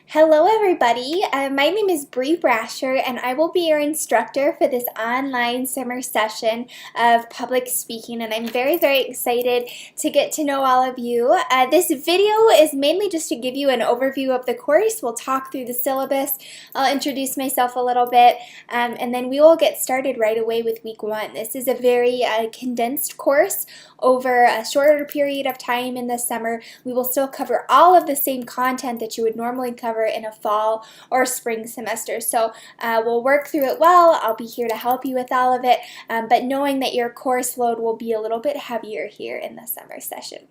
Hello everybody, my name is Bree Brasher and I will be your instructor for this online summer session of public speaking, and I'm very excited to get to know all of you. This video is mainly just to give you an overview of the course. We'll talk through the syllabus, I'll introduce myself a little bit, and then we will get started right away with week one. This is a very condensed course over a shorter period of time in the summer. We will still cover all of the same content that you would normally cover in a fall or spring semester. So we'll work through it well. I'll be here to help you with all of it, but knowing that your course load will be a little bit heavier here in the summer session.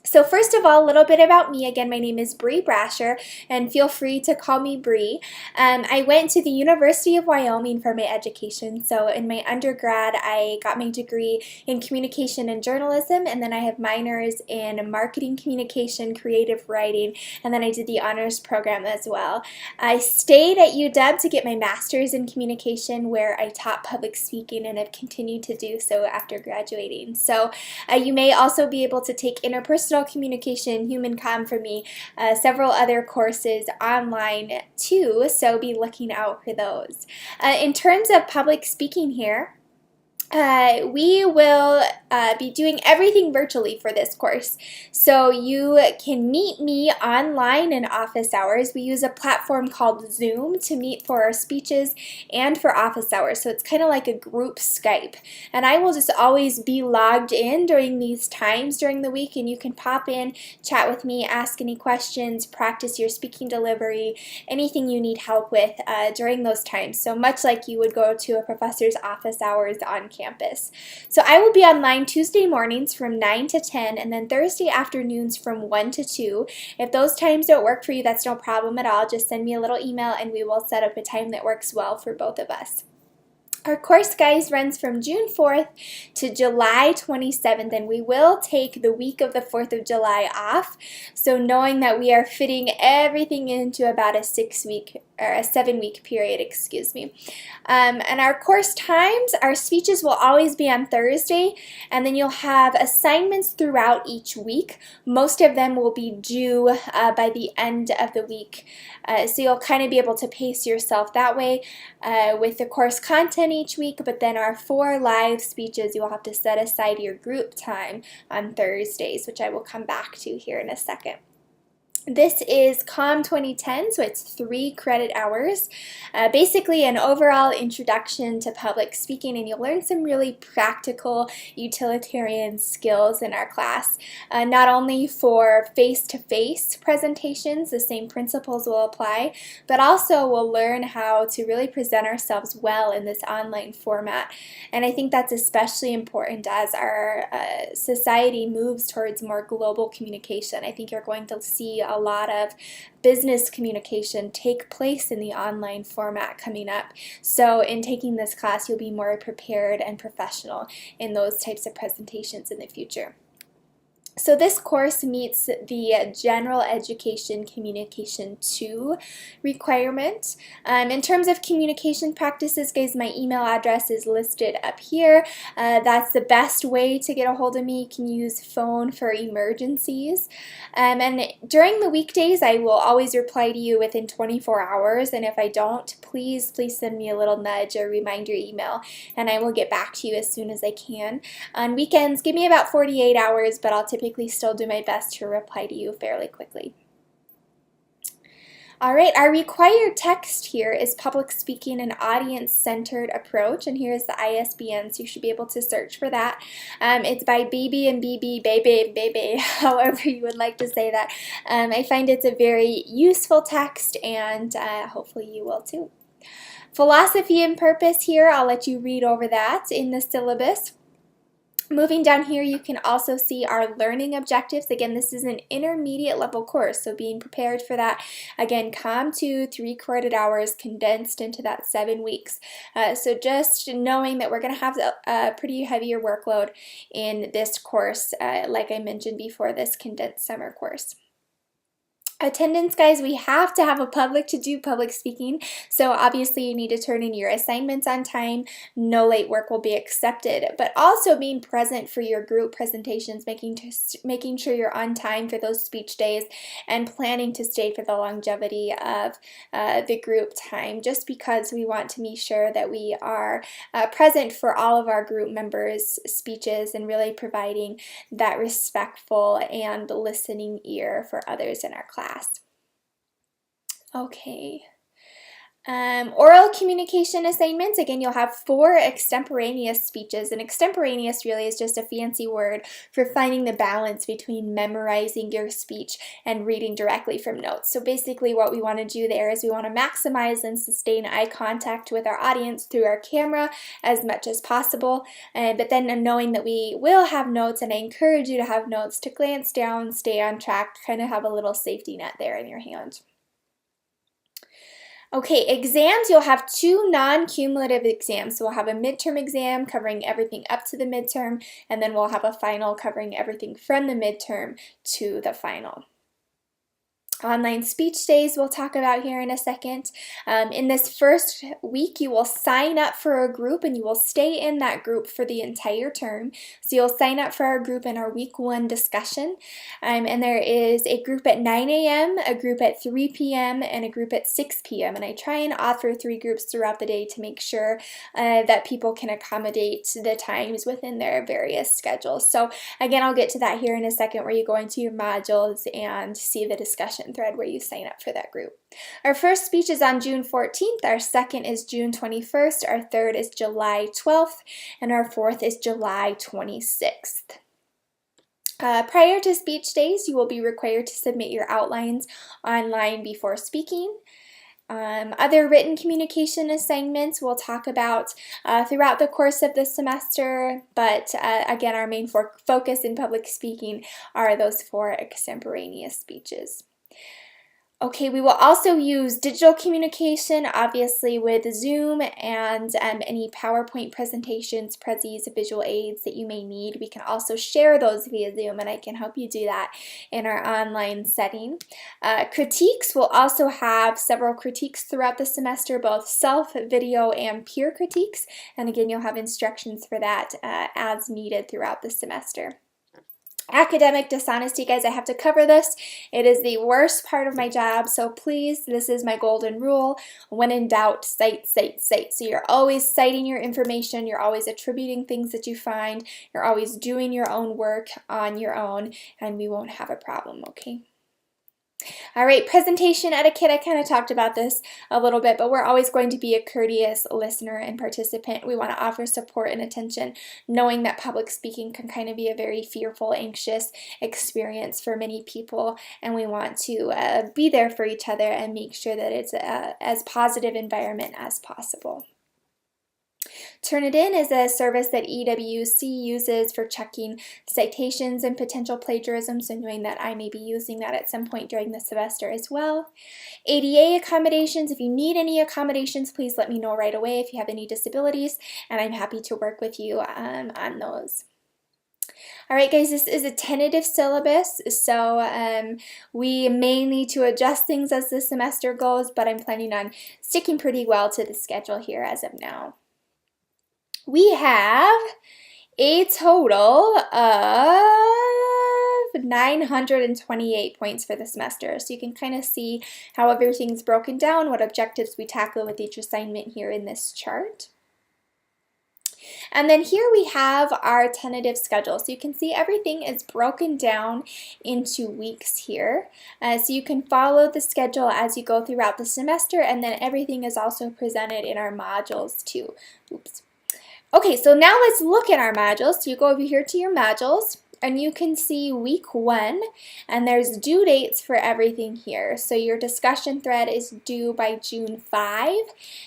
So first of all, a little bit about me. Again, my name is Bree Brasher, and feel free to call me Bree. I went to the University of Wyoming for my education. So in my undergrad, I got my degree in communication and journalism, and then I have minors in marketing communication, creative writing, and then I did the honors program as well. I stayed at UW to get my master's in communication, where I taught public speaking and have continued to do so after graduating. So you may also be able to take interpersonal communication, human comm for me, several other courses online too, so be looking out for those. In terms of public speaking here, we will be doing everything virtually for this course. So you can meet me online in office hours. We use a platform called Zoom to meet for our speeches and for office hours. So it's kind of like a group Skype. And I will just always be logged in during these times during the week, and you can pop in, chat with me, ask any questions, practice your speaking delivery, anything you need help with during those times. So much like you would go to a professor's office hours on campus. So I will be online Tuesday mornings from 9 to 10, and then Thursday afternoons from 1 to 2. If those times don't work for you, that's no problem at all. Just send me a little email and we will set up a time that works well for both of us. Our course, guys, runs from June 4th to July 27th, and we will take the week of the 4th of July off. So knowing that we are fitting everything into about a 7-week period, excuse me. And our course times, our speeches will always be on Thursday, and then you'll have assignments throughout each week. Most of them will be due by the end of the week. So you'll kind of be able to pace yourself that way with the course content each week, but then our 4 live speeches, you'll have to set aside your group time on Thursdays, which I will come back to here in a second. This is COM 2010, so it's 3 credit hours. Basically an overall introduction to public speaking, and you'll learn some really practical utilitarian skills in our class. Not only for face-to-face presentations, the same principles will apply, but also we'll learn how to really present ourselves well in this online format. And I think that's especially important as our society moves towards more global communication. I think you're going to see a lot of business communication take place in the online format coming up. So in taking this class, you'll be more prepared and professional in those types of presentations in the future. So this course meets the General Education Communication 2 requirement. In terms of communication practices, guys, my email address is listed up here. That's the best way to get a hold of me. You can use phone for emergencies. And during the weekdays, I will always reply to you within 24 hours. And if I don't, please send me a little nudge or reminder email, and I will get back to you as soon as I can. On weekends, give me about 48 hours, but I'll typically still do my best to reply to you fairly quickly. All right, our required text here is Public Speaking and Audience-Centered Approach, and here's the ISBN, so you should be able to search for that. It's by Baby and Baby, however you would like to say that. I find it's a very useful text, and hopefully you will too. Philosophy and Purpose here, I'll let you read over that in the syllabus. Moving down here, you can also see our learning objectives. Again, this is an intermediate level course, so being prepared for that. Again, COM 2, 3 credit hours condensed into that 7 weeks. So just knowing that we're going to have a pretty heavier workload in this course, like I mentioned before, this condensed summer course. Attendance, guys, we have to have a public to do public speaking, so obviously you need to turn in your assignments on time. No late work will be accepted, but also being present for your group presentations, making sure you're on time for those speech days, and planning to stay for the longevity of the group time, just because we want to be sure that we are present for all of our group members' speeches and really providing that respectful and listening ear for others in our class. Okay. Oral communication assignments, again, you'll have 4 extemporaneous speeches, and extemporaneous really is just a fancy word for finding the balance between memorizing your speech and reading directly from notes. So basically what we want to do there is we want to maximize and sustain eye contact with our audience through our camera as much as possible, but then knowing that we will have notes, and I encourage you to have notes, to glance down, stay on track, kind of have a little safety net there in your hand. Okay, exams, you'll have 2 non-cumulative exams. So we'll have a midterm exam covering everything up to the midterm, and then we'll have a final covering everything from the midterm to the final. Online speech days we'll talk about here in a second. In this first week, you will sign up for a group, and you will stay in that group for the entire term. So you'll sign up for our group in our week 1 discussion. And there is a group at 9 a.m., a group at 3 p.m., and a group at 6 p.m. And I try and offer 3 groups throughout the day to make sure that people can accommodate the times within their various schedules. So again, I'll get to that here in a second, where you go into your modules and see the discussion thread where you sign up for that group. Our first speech is on June 14th, our second is June 21st, our third is July 12th, and our fourth is July 26th. Prior to speech days, you will be required to submit your outlines online before speaking. Other written communication assignments we'll talk about throughout the course of the semester, but again, our main focus in public speaking are those 4 extemporaneous speeches. Okay, we will also use digital communication, obviously with Zoom and any PowerPoint presentations, prezis, visual aids that you may need. We can also share those via Zoom, and I can help you do that in our online setting. Critiques, we'll also have several critiques throughout the semester, both self, video, and peer critiques. And again, you'll have instructions for that as needed throughout the semester. Academic dishonesty, guys, I have to cover this. It is the worst part of my job, so please, this is my golden rule. When in doubt, cite, cite, cite. So you're always citing your information, you're always attributing things that you find, you're always doing your own work on your own, and we won't have a problem, okay? All right, presentation etiquette, I kind of talked about this a little bit, but we're always going to be a courteous listener and participant. We want to offer support and attention, knowing that public speaking can kind of be a very fearful, anxious experience for many people, and we want to be there for each other and make sure that it's as positive environment as possible. Turnitin is a service that EWC uses for checking citations and potential plagiarism, so knowing that I may be using that at some point during the semester as well. ADA accommodations, if you need any accommodations, please let me know right away if you have any disabilities, and I'm happy to work with you on those. All right, guys, this is a tentative syllabus, so we may need to adjust things as the semester goes, but I'm planning on sticking pretty well to the schedule here as of now. We have a total of 928 points for the semester. So you can kind of see how everything's broken down, what objectives we tackle with each assignment here in this chart. And then here we have our tentative schedule. So you can see everything is broken down into weeks here. So you can follow the schedule as you go throughout the semester, and then everything is also presented in our modules too. Oops. Okay, so now let's look at our modules. So you go over here to your modules, and you can see week 1, and there's due dates for everything here. So your discussion thread is due by June 5.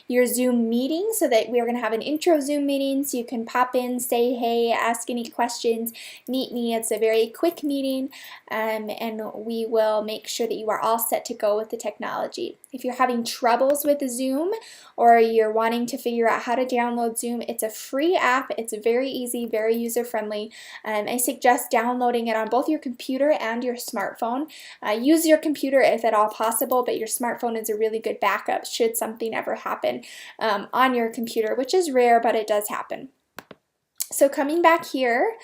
Your Zoom meeting, so that we're going to have an intro Zoom meeting, so you can pop in, say hey, ask any questions, meet me. It's a very quick meeting, and we will make sure that you are all set to go with the technology. If you're having troubles with Zoom or you're wanting to figure out how to download Zoom, it's a free app. It's very easy, very user-friendly. I suggest downloading it on both your computer and your smartphone. Use your computer if at all possible, but your smartphone is a really good backup should something ever happen on your computer, which is rare, but it does happen. So coming back here,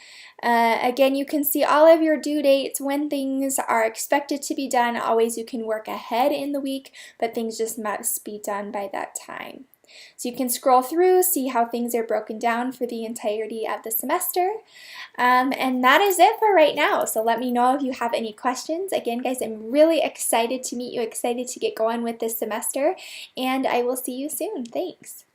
again, you can see all of your due dates, when things are expected to be done. Always you can work ahead in the week, but things just must be done by that time. So you can scroll through, see how things are broken down for the entirety of the semester. And that is it for right now. So let me know if you have any questions. Again, guys, I'm really excited to meet you, excited to get going with this semester, and I will see you soon. Thanks.